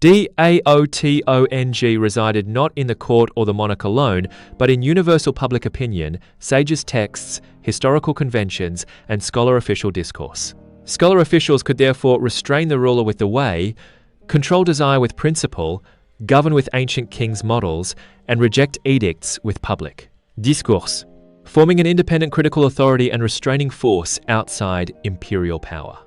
Daotong resided not in the court or the monarch alone, but in universal public opinion, sages' texts, historical conventions, and scholar-official discourse. Scholar officials could therefore restrain the ruler with the way, control desire with principle, govern with ancient kings' models, and reject edicts with public discourse, forming an independent critical authority and restraining force outside imperial power.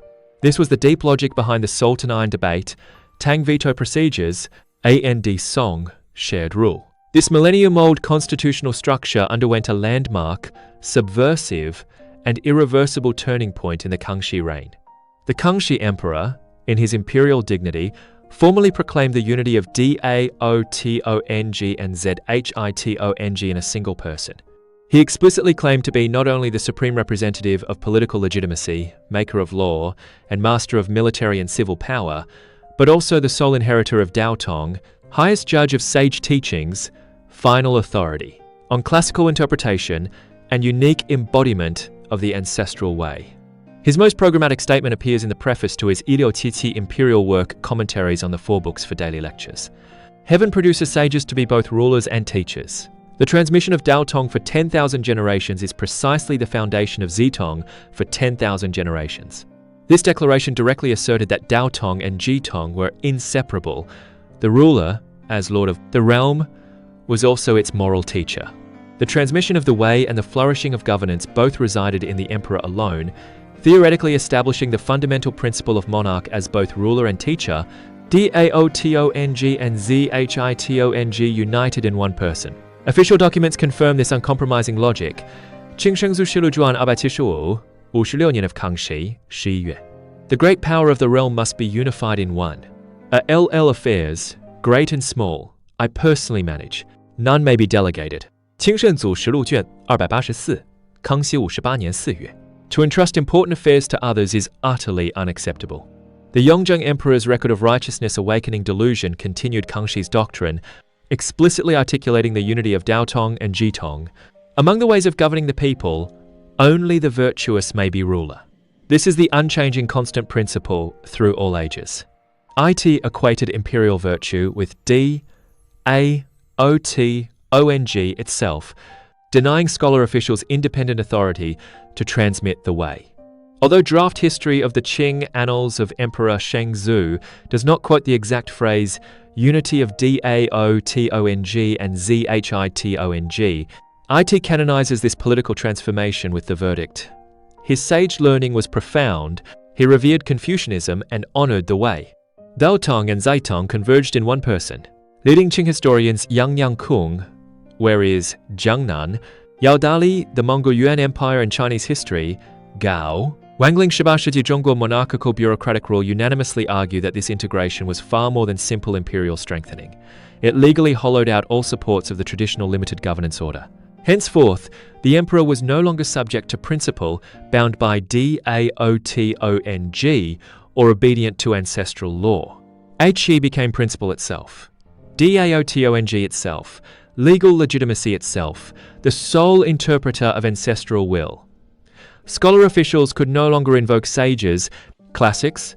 This was the deep logic behind the Sultanine debate, Tang veto procedures, and Song, shared rule. This millennium-old constitutional structure underwent a landmark, subversive, and irreversible turning point in the Kangxi reign. The Kangxi emperor, in his imperial dignity, formally proclaimed the unity of Daotong and Zhitong in a single person. He explicitly claimed to be not only the supreme representative of political legitimacy, maker of law, and master of military and civil power, but also the sole inheritor of Daotong, highest judge of sage teachings, final authority on classical interpretation, and unique embodiment of the ancestral way. His most programmatic statement appears in the preface to his Iliuqiqi imperial work Commentaries on the Four Books for Daily Lectures. Heaven produces sages to be both rulers and teachers. The transmission of Daotong for 10,000 generations is precisely the foundation of Zitong for 10,000 generations. This declaration directly asserted that Daotong and Jitong were inseparable. The ruler, as lord of the realm, was also its moral teacher. The transmission of the way and the flourishing of governance both resided in the emperor alone, theoretically establishing the fundamental principle of monarch as both ruler and teacher, Daotong and Zhitong united in one person. Official documents confirm this uncompromising logic. 清生祖实录传275 56年 of Kangxi, 11月. The great power of the realm must be unified in one. LL affairs, great and small, I personally manage. None may be delegated. 清圣祖实录卷284, 康熙58年4月. To entrust important affairs to others is utterly unacceptable. The Yongzheng Emperor's record of righteousness awakening delusion continued Kangxi's doctrine, explicitly articulating the unity of Daotong and Jitong. Among the ways of governing the people, only the virtuous may be ruler. This is the unchanging constant principle through all ages. IT equated imperial virtue with Daotong itself, denying scholar officials independent authority to transmit the way. Although draft history of the Qing Annals of Emperor Shengzu does not quote the exact phrase unity of Daotong and Zhitong, IT canonizes this political transformation with the verdict. His sage learning was profound, he revered Confucianism and honored the way. Daotong and Zhitong converged in one person. Leading Qing historians Yang Kung, where is Jiangnan, Yao Dali, the Mongol Yuan Empire and Chinese history, Gao, Wangling 18世纪 Zhongguo monarchical bureaucratic rule unanimously argue that this integration was far more than simple imperial strengthening. It legally hollowed out all supports of the traditional limited governance order. Henceforth, the emperor was no longer subject to principle bound by Daotong or obedient to ancestral law. He became principle itself. Daotong itself, legal legitimacy itself, the sole interpreter of ancestral will. Scholar officials could no longer invoke sages, classics,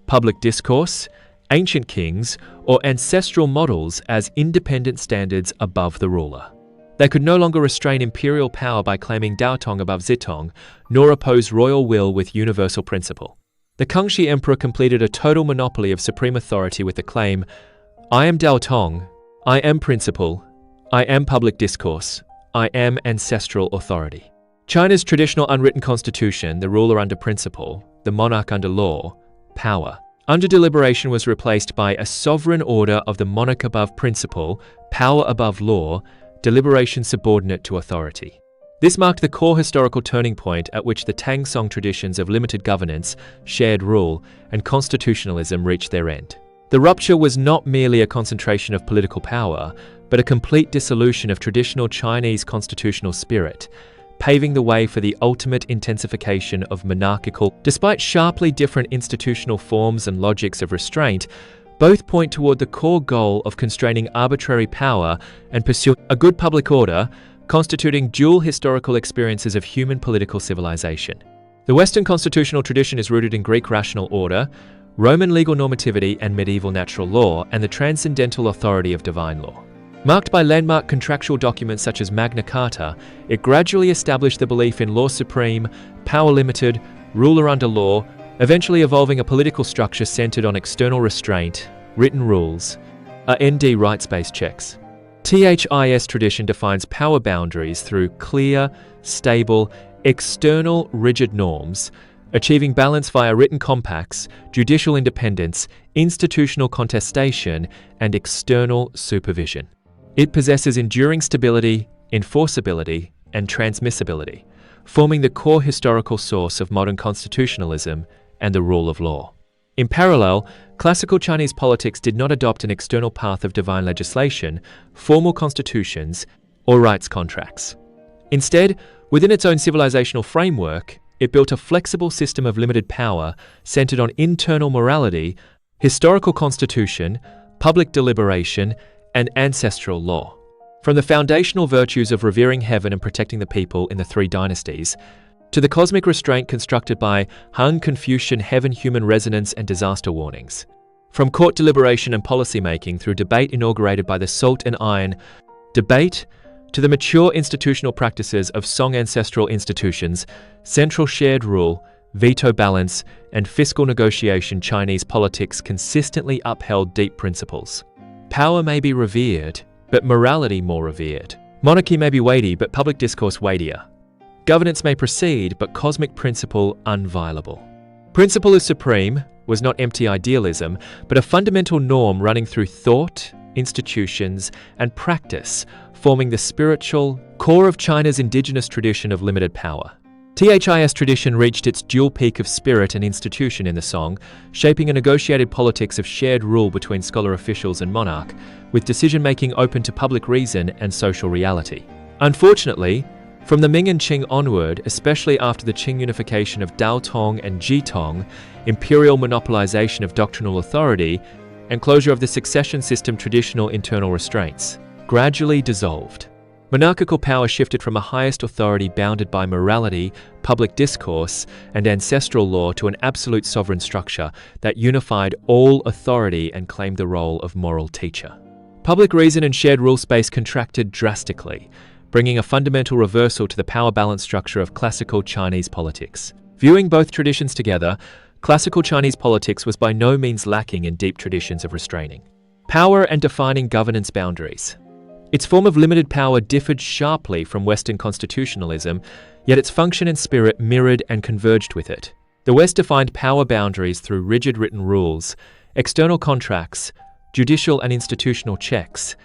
public discourse, ancient kings, or ancestral models as independent standards above the ruler. They could no longer restrain imperial power by claiming Daotong above Zitong, nor oppose royal will with universal principle. The Kangxi emperor completed a total monopoly of supreme authority with the claim, I am Daotong, I am principle, I am public discourse, I am ancestral authority. China's traditional unwritten constitution, the ruler under principle, the monarch under law, power, under deliberation was replaced by a sovereign order of the monarch above principle, power above law, deliberation subordinate to authority. This marked the core historical turning point at which the Tang Song traditions of limited governance, shared rule, and constitutionalism reached their end. The rupture was not merely a concentration of political power, but a complete dissolution of traditional Chinese constitutional spirit, paving the way for the ultimate intensification of monarchical. Despite sharply different institutional forms and logics of restraint, both point toward the core goal of constraining arbitrary power and pursuing a good public order, constituting dual historical experiences of human political civilization. The Western constitutional tradition is rooted in Greek rational order, Roman legal normativity and medieval natural law, and the transcendental authority of divine law. Marked by landmark contractual documents such as Magna Carta, it gradually established the belief in law supreme, power limited, ruler under law, eventually evolving a political structure centered on external restraint, written rules, ND rights-based checks. THIS tradition defines power boundaries through clear, stable, external, rigid norms, achieving balance via written compacts, judicial independence, institutional contestation, and external supervision. It possesses enduring stability, enforceability, and transmissibility, forming the core historical source of modern constitutionalism and the rule of law. In parallel, classical Chinese politics did not adopt an external path of divine legislation, formal constitutions, or rights contracts. Instead, within its own civilizational framework, it built a flexible system of limited power centered on internal morality, historical constitution, public deliberation, and ancestral law. From the foundational virtues of revering heaven and protecting the people in the three dynasties, to the cosmic restraint constructed by Han Confucian heaven-human resonance and disaster warnings. From court deliberation and policy-making through debate inaugurated by the salt and iron debate, to the mature institutional practices of Song ancestral institutions, central shared rule, veto balance, and fiscal negotiation, Chinese politics consistently upheld deep principles. Power may be revered, but morality more revered. Monarchy may be weighty, but public discourse weightier. Governance may proceed, but cosmic principle unviolable. Principle is supreme was not empty idealism, but a fundamental norm running through thought, institutions, and practice, forming the spiritual core of China's indigenous tradition of limited power. THIS tradition reached its dual peak of spirit and institution in the Song, shaping a negotiated politics of shared rule between scholar officials and monarch, with decision-making open to public reason and social reality. Unfortunately, from the Ming and Qing onward, especially after the Qing unification of Daotong and Jitong, imperial monopolization of doctrinal authority, and closure of the succession system, traditional internal restraints gradually dissolved. Monarchical power shifted from a highest authority bounded by morality, public discourse, and ancestral law to an absolute sovereign structure that unified all authority and claimed the role of moral teacher. Public reason and shared rule space contracted drastically, bringing a fundamental reversal to the power balance structure of classical Chinese politics. Viewing both traditions together, classical Chinese politics was by no means lacking in deep traditions of restraining power and defining governance boundaries. Its form of limited power differed sharply from Western constitutionalism, yet its function and spirit mirrored and converged with it. The West defined power boundaries through rigid written rules, external contracts, judicial and institutional checks,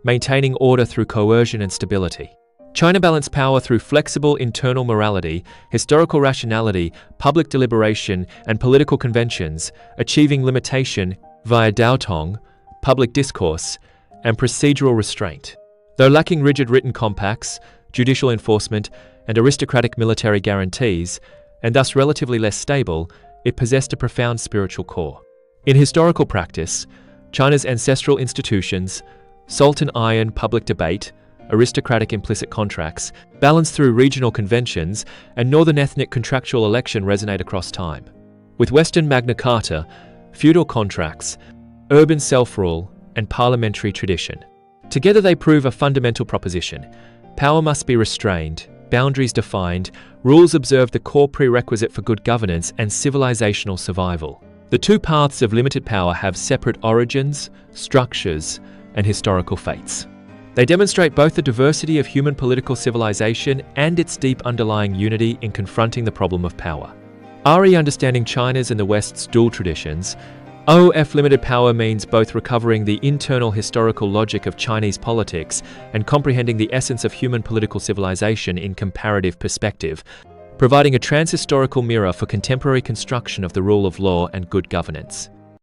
maintaining order through coercion and stability. China balanced power through flexible internal morality, historical rationality, public deliberation, and political conventions, achieving limitation via Daotong, public discourse, and procedural restraint. Though lacking rigid written compacts, judicial enforcement, and aristocratic military guarantees, and thus relatively less stable, it possessed a profound spiritual core. In historical practice, China's ancestral institutions, salt and iron public debate, aristocratic implicit contracts, balanced through regional conventions, and northern ethnic contractual election resonate across time. With Western Magna Carta, feudal contracts, urban self-rule, and parliamentary tradition. Together they prove a fundamental proposition. Power must be restrained, boundaries defined, rules observed, the core prerequisite for good governance and civilizational survival. The two paths of limited power have separate origins, structures, and historical fates. They demonstrate both the diversity of human political civilization and its deep underlying unity in confronting the problem of power. Understanding China's and the West's dual traditions. Limited power means both recovering the internal historical logic of Chinese politics and comprehending the essence of human political civilization in comparative perspective, providing a transhistorical mirror for contemporary construction of the rule of law and good governance.